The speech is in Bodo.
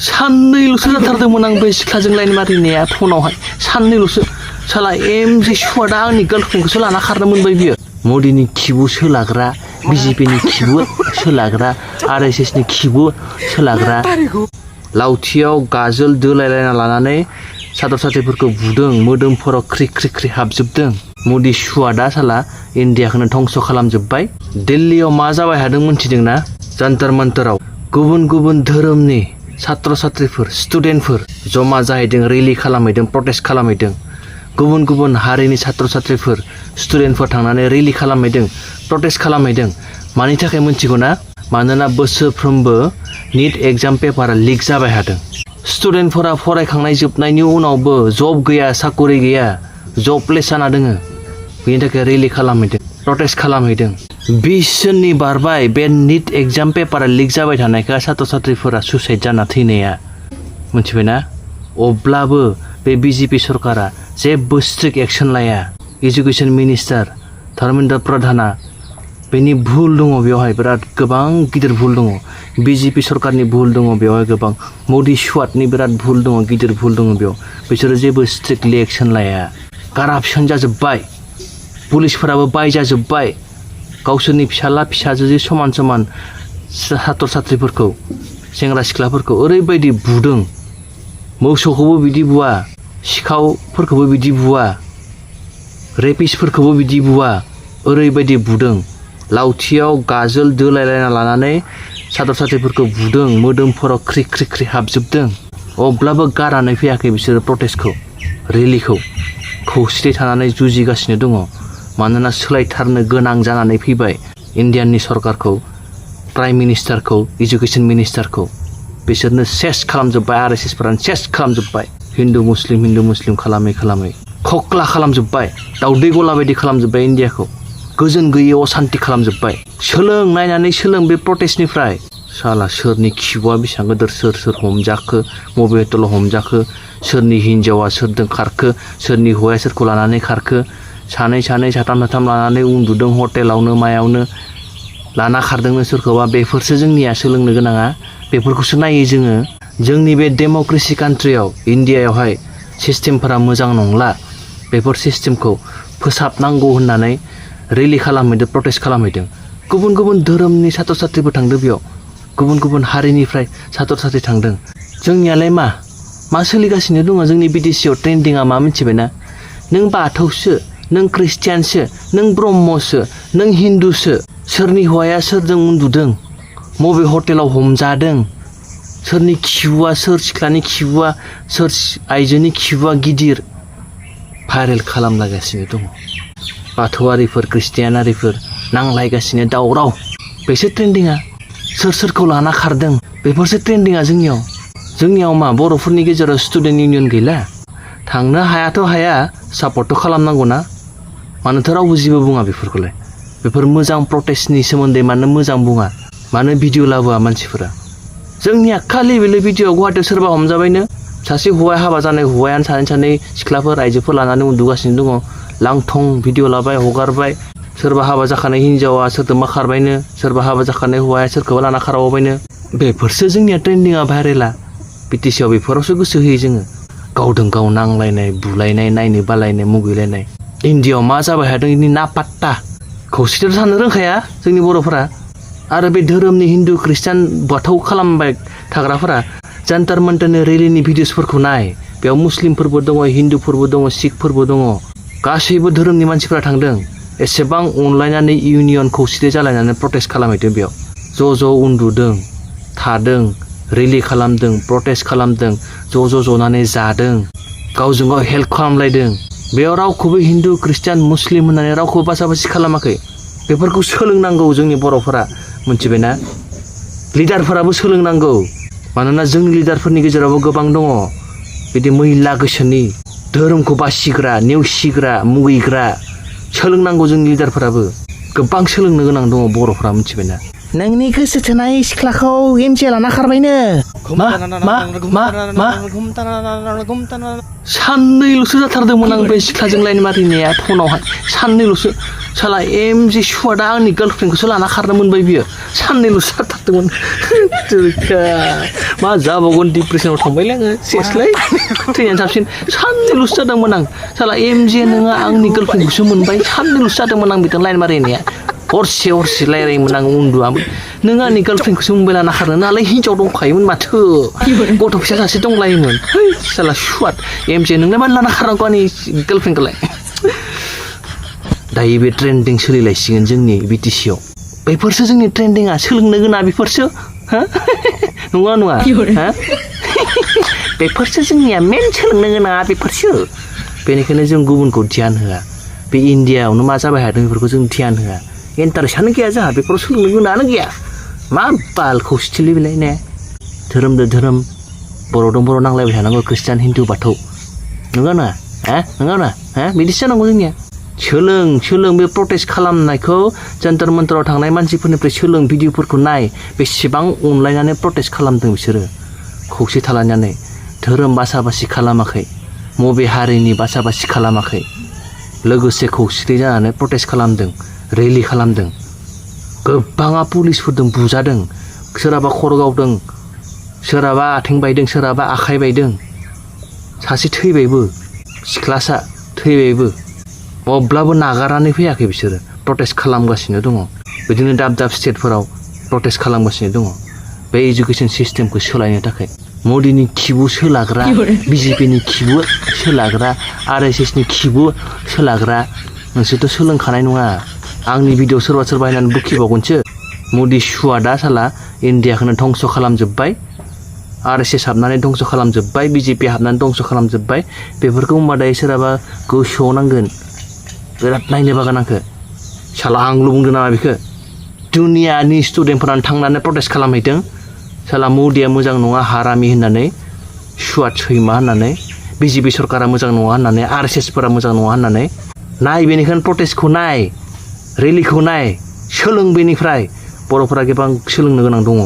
साननैल'सो जाथारदोंमोन आं बे सिख्लाजों लाइन मारिनाया फनावहाय साननैल'सो साला एमजे सुवादा आंनि गार्लफ्रेन्डखौसो लाना खारनो मोनबाय बियो मदिनि खिबु सोलाग्रा बिजेपिनि खिबु सोलाग्रा आरएसएसनि खिबु सोलाग्रा लावथियाव गाजोल दोलायलायना लानानै साथर साथ्रिफोरखौ बुदों मोदोमफोराव ख्रि ख्रि ख्रि हाबजोबदों मदि सुवादा साला इन्डियाखौनो धंस खालामजोब्बाय दिल्लीयाव मा जाबाय थादों मोनथिदोंना जन्तर मन्तराव गुबुन गुबुन धोरोमनि सात्र साथ्रिफोर स्टुडेन्टफोर जमा जाहैदों रेलि खालामहैदों प्रटेस्ट खालामहैदों गुबुन गुबुन हारिनि सात्र साथ्रिफोर स्टुडेन्टफोर थांनानै रेलि खालामहैदों प्रटेस्ट खालामहैदों मानि थाखाय मोनथिगौ ना मानोना बोसोरफ्रोमबो नीट एग्जाम पेपारा लिक जाबाय थादों स्टुडेन्टफोरा फरायखांनाय जोबनायनि उनावबो जब गैया साकरि गैया जबलेस जाना दोङो बेनि थाखाय रेलि खालामहैदों प्रटेस्ट खालामहैदों 20 जननि बारबाय बे नीट एग्जाम पेपारा लिक जाबाय थानायखाय सात्र साथ्रिफोरा सुसाइड जाना थैनाया मोनथिबायना अब्लाबो बे बिजेपि सरकारा जेबो स्ट्रिक्ट एक्शन लाया एजुकेशन मिनिस्टार धर्मेन्द्र प्रधाना बेनि भुल दङ बेवहाय बिराद गोबां गिदिर भुल दङ बिजेपि सरकारनि भुल दङ बेवहाय गोबां मदि स्वादनि बिराद भुल दङ गिदिर भुल दङ बेयाव बिसोरो जेबो स्ट्रिक्टलि एक्शन लाया कारापसन जाजोब्बाय पुलिसफोराबो बायजाजोब्बाय गावसोरनि फिसाला फिसाजोजों समान समान सात्र साथ्रिफोरखौ सेंग्रा सिख्लाफोरखौ ओरैबायदि बुदों मोसौखौबो बिदि बुवा सिखावफोरखौबो बिदि बुवा रेपिस्टफोरखौबो बिदि बुवा ओरैबायदि बुदों लावथियाव गाजोल दोलायलायना लानानै सात्र साथ्रिफोरखौ बुदों मोदोमफोराव ख्रि ख्रि ख्रि हाबजोबदों अब्लाबो गारनानै फैयाखै बिसोरो प्रटेस्टखौ रेलिखौ खौसेथि थानानै जुजिगासिनो दङ मानोना सोलायथारनो गोनां जानानै फैबाय इन्डियाननि सरकारखौ प्राइम मिनिस्टारखौ एजुकेशन मिनिस्टारखौ बिसोरनो सेस खालामजोब्बाय आरएसएसफोरानो सेस खालामजोब्बाय हिन्दु मुस्लिम खालामै खालामै खक्ला खालामजोब्बाय दाउदै गला बायदि खालामजोब्बाय इन्डियाखौ गोजोन गैयै असान्ति खालामजोब्बाय नायनानै सोलों बे प्रटेस्टनिफ्राय साला सोरनि खिबुआ बेसेबां गिदिर सोर हमजाखो मबे हटेलाव हमजाखो सोरनि हिन्जावा सोरजों खारखो सोरनि हौवाया सोरखौ लानानै खारखो सानै साथाम लानानै उन्दुदों हटेलावनो मायावनो लाना खारदोंनो सोरखौबा बेफोरसो जोंनिया सोलोंनो गोनाङा बेफोरखौसो नायो जोङो जोंनि बे डेम'क्रेसि कान्ट्रियाव इन्डियायावहाय सिस्टेमफोरा मोजां नंला बेफोर सिस्टेमखौ फोसाबनांगौ होननानै रेलि खालामहैदों प्रटेस्ट खालामहैदों गुबुन गुबुन धोरोमनि सात्र साथ्रिबो थांदों बेयाव गुबुन गुबुन हारिनिफ्राय सात्र साथ्रि थांदों जोंनियालाय मा सोलिगासिनो दङ जोंनि बिदेशियाव ट्रेन्डिङा मा मिथिबायना नों बाथौसो नों ख्रिस्टियानसो नों ब्रह्मसो नों हिन्दुसो सोरनि हौवाया सोरजों उन्दुदों मबे हटेलाव हमजादों सोरनि खिबुआ सोर सिख्लानि खिबुआ सोर आइजोनि खिबुआ गिदिर भाइरेल खालामलागासिनो दङ बाथौआरिफोर ख्रिस्टियानारिफोर नांलायगासिनो दावराव बेसो ट्रेन्डिङा सोरखौ लाना खारदों बेफोरसो ट्रेन्डिङा जोंनियाव मा बर'फोरनि गेजेराव स्टुडेन्ट इउनियन गैला थांनो हायाथ' हाया सापर्टथ' खालामनांगौना मानोथ' रावबो जेबो बुङा बेफोरखौलाय बेफोर मोजां प्रटेस्टनि सोमोन्दै मानो मोजां बुङा मानो भिडिअ लाबोआ मानसिफोरा जोंनिया खालि बेले भिडिअ गुवाहाटियाव सोरबा हमजाबायनो सासे हौवाया हाबा जानाय हौवायानो सानै सिख्लाफोर आइजोफोर लानानै उन्दुगासिनो दङ लांथं भिडिअ लाबाय हगारबाय सोरबा हाबा जाखानाय हिन्जावा सोरजोंबा खारबायनो सोरबा हाबा जाखानाय हौवाया सोरखौबा लाना खारबावबायनो बेफोरसो जोंनिया ट्रेन्डिङा भाइरेला बिटिसिआव बेफोरावसो गोसो होयो जोङो गावदों गाव नांलायनाय बुलायनाय नायनो बालायनाय मुगैलायनाय इन्डियायाव मा जाबाय थादों इनि ना पात्ता खौसेथियाव थानो रोंखाया जोंनि बर'फोरा आरो बे धोरोमनि हिन्दु ख्रिस्टान बाथौ खालामबाय थाग्राफोरा जन्तर मन्तरनि रेलिनि भिडिअसफोरखौ नाय बेयाव मुस्लिमफोरबो दङ हिन्दुफोरबो दङ सिखफोरबो दङ गासैबो धोरोमनि मानसिफोरा थांदों एसेबां अनलायनानै इउनियन खौसेथि जालायनानै प्रटेस्ट खालामहैदों बेयाव ज' उन्दुदों थादों रेलि खालामदों प्रटेस्ट खालामदों ज' जनानै जादों गावजों गाव हेल्प खालामलायदों बेयाव रावखौबो हिन्दु ख्रिस्टान मुस्लिम होननानै रावखौबो बासाबासि खालामाखै बेफोरखौ सोलोंनांगौ जोंनि बर'फोरा मोनथिबायना लिडारफोराबो सोलोंनांगौ मानोना जोंनि लिडारफोरनि गेजेरावबो गोबां दङ बिदि मैला गोसोनि धोरोमखौ बासिग्रा नेवसिग्रा मुगैग्रा सोलोंनांगौ जोंनि लिडारफोराबो गोबां सोलोंनो गोनां दङ बर'फोरा मिथिबायना नोंनि गोसो थोनाय सिख्लाखौ एमजे लाना खारबायनो साननैल'सो जाथारदोंमोन आं बे सिख्लाजों लाइन मारिनाया फनावहाय साननैल'सो साला एमजे सुवादा आंनि गार्लफ्रेन्डखौसो लाना खारनो मोनबाय बियो साननैल'सो जाथारदोंमोन मा जाबावगोन डिप्रेसनाव थांबायलै आङो सेसलाय थैनानै साबसिन साननैल'सो जादोंमोन आं साला एमजे नोङो आंनि गार्लफ्रेन्डखौसो मोनबाय साननैल'सो जादोंमोन आं बिजों लाइन मारिनाया हरसे रायलायोमोन आं उन्दुआमोन नों आंनि गार्लफ्रेन्डखौसो मोनबाय लाना खारनो नालाय हिन्जाव दंखायोमोन माथो गथ' फिसा सासे दंलायोमोन साला सुवाद एमजे नोंलाय मानो लाना खारनांगौ आंनि गार्लफ्रेन्डखौलाय दायो बे ट्रेन्डिं सोलिलायसिगोन जोंनि बिटिसिआव बेफोरसो जोंनि ट्रेन्डिंआ सोलोंनो गोनां बेफोरसो नङा बेफोरसो जोंनिया मेन सोलोंनो गोनाङा बेफोरसो बेनिखायनो जों गुबुनखौ ध्यान होआ बे इण्डियाआवनो मा जाबाय थादों बेफोरखौ जों ध्यान होआ इन्टारेस्टआनो गैया जोंहा बेफोराव सोलोंनो गोनाङानो गैया मा बाल खौसेथिलै बेलाय ने धोरोमजों धोरोम बर'जों बर' नांलायबाय थानांगौ ख्रिस्टियान हिन्दु बाथौ नङा बिदिसो जानांगौ जोंनिया सोलों बे प्रटेस्ट खालामनायखौ जन्तर मन्तराव थांनाय मानसिफोरनिफ्राय सोलों भिडिअफोरखौ नाय बेसेबां अनलायनानै प्रटेस्ट खालामदों बिसोरो खौसे थालायनानै धोरोम बासा-बासि खालामाखै मबे हारिनि बासा-बासि खालामाखै लोगोसे खौसेथि जानानै प्रटेस्ट खालामदों रेलि खालामदों गोबाङा पुलिसफोरजों बुजादों सोरहाबा खर' गावदों सोरहाबा आथिं बायदों सोरहाबा आखाइ बायदों सासे थैबायबो सिख्लासा थैबायबो अब्लाबो नागारनानै फैयाखै बिसोरो प्रटेस्ट खालामगासिनो दङ बिदिनो दाब दाब स्टेटफोराव प्रटेस्ट खालामगासिनो दङ बे एजुकेशन सिस्टेमखौ सोलायनो थाखाय मदिनि खिबु सोलाग्रा बिजेपिनि खिबु सोलाग्रा आरएसएसनि खिबु सोलाग्रा नोंसोरथ' सोलोंखानाय नङा आंनि भिडिअ सोरबा नायनानै बुखिबावगोनसो मदि सुवादा साला इण्डियाखौनो धंस' खालामजोब्बाय आरएसएस हाबनानै धंस' खालामजोब्बाय बिजेपि हाबनानै धंस' खालामजोब्बाय बेफोरखौ होमबा दायो सोरहाबा गोसोआव नांगोन बिराद नायनो बागोन आंखो साला आंल' बुंदों नामा बेखौ दुनियानि स्टुडेन्टफोरानो थांनानै प्रटेस्ट खालामहैदों साला मदिया मोजां नङा हारामि होननानै सुवाद सैमा होननानै बिजेपि सरकारा मोजां नङा होननानै आरएसएसफोरा मोजां नङा होननानै नाय बेनिखायनो प्रटेस्टखौ नाय रेलिखौ नाय सोलों बेनिफ्राय बर'फोरा गोबां सोलोंनो गोनां दङ